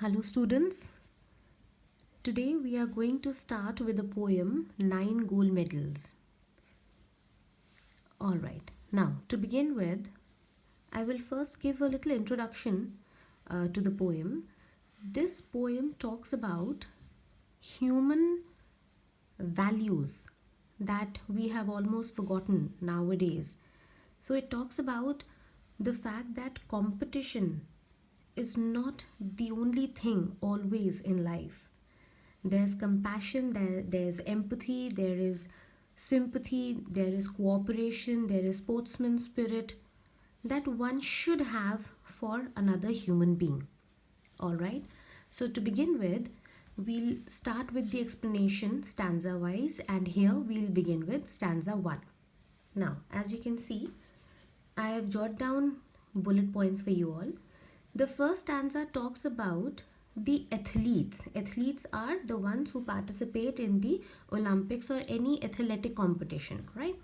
Hello students, today we are going to start with the poem 9 Gold Medals. Alright, now to begin with, I will first give a little introduction to the poem. This poem talks about human values that we have almost forgotten nowadays. So it talks about the fact that competition is not the only thing always in life. There's compassion, there's empathy, there is sympathy, there is cooperation, there is sportsman spirit that one should have for another human being. Alright, so to begin with, we'll start with the explanation stanza wise, and here we'll begin with stanza 1. Now, as you can see, I have jotted down bullet points for you all. The first stanza talks about the athletes. Athletes are the ones who participate in the Olympics or any athletic competition, right?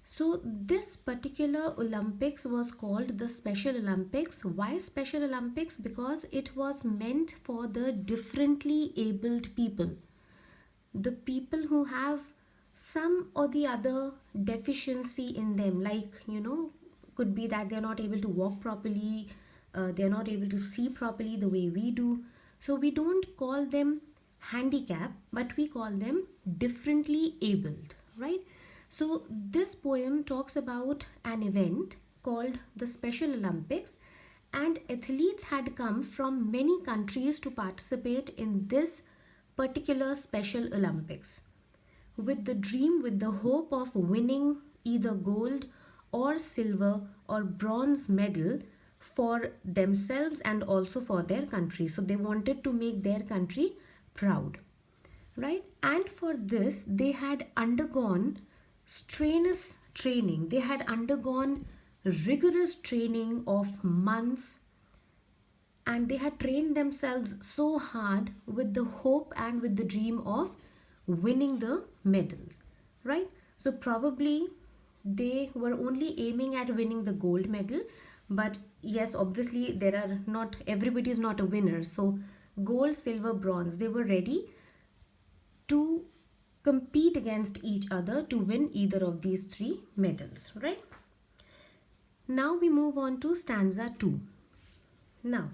So this particular Olympics was called the Special Olympics. Why Special Olympics? Because it was meant for the differently abled people. The people who have some or the other deficiency in them, like, could be that they're not able to walk properly, they're not able to see properly the way we do. So we don't call them handicap, but we call them differently abled, right? So this poem talks about an event called the Special Olympics, and athletes had come from many countries to participate in this particular Special Olympics with the dream, with the hope of winning either gold or silver or bronze medal for themselves and also for their country. So they wanted to make their country proud, right? And for this, they had undergone strenuous training. They had undergone rigorous training of months, and they had trained themselves so hard with the hope and with the dream of winning the medals, right? So probably they were only aiming at winning the gold medal, but yes, obviously there are not, everybody is not a winner. So gold, silver, bronze, they were ready to compete against each other to win either of these 3 medals, right? Now we move on to stanza 2. Now,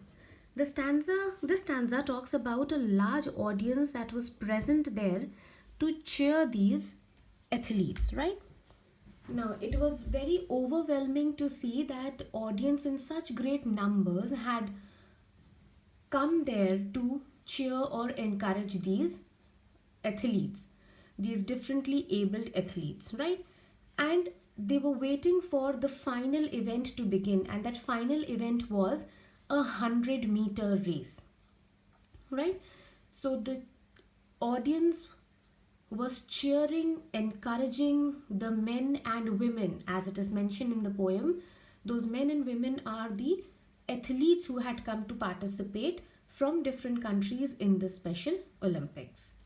this stanza talks about a large audience that was present there to cheer these athletes, right? Now, it was very overwhelming to see that audience in such great numbers had come there to cheer or encourage these athletes, these differently abled athletes, right? And they were waiting for the final event to begin, and that final event was a 100-meter race, right? So the audience was cheering, encouraging the men and women, as it is mentioned in the poem. Those men and women are the athletes who had come to participate from different countries in the Special Olympics.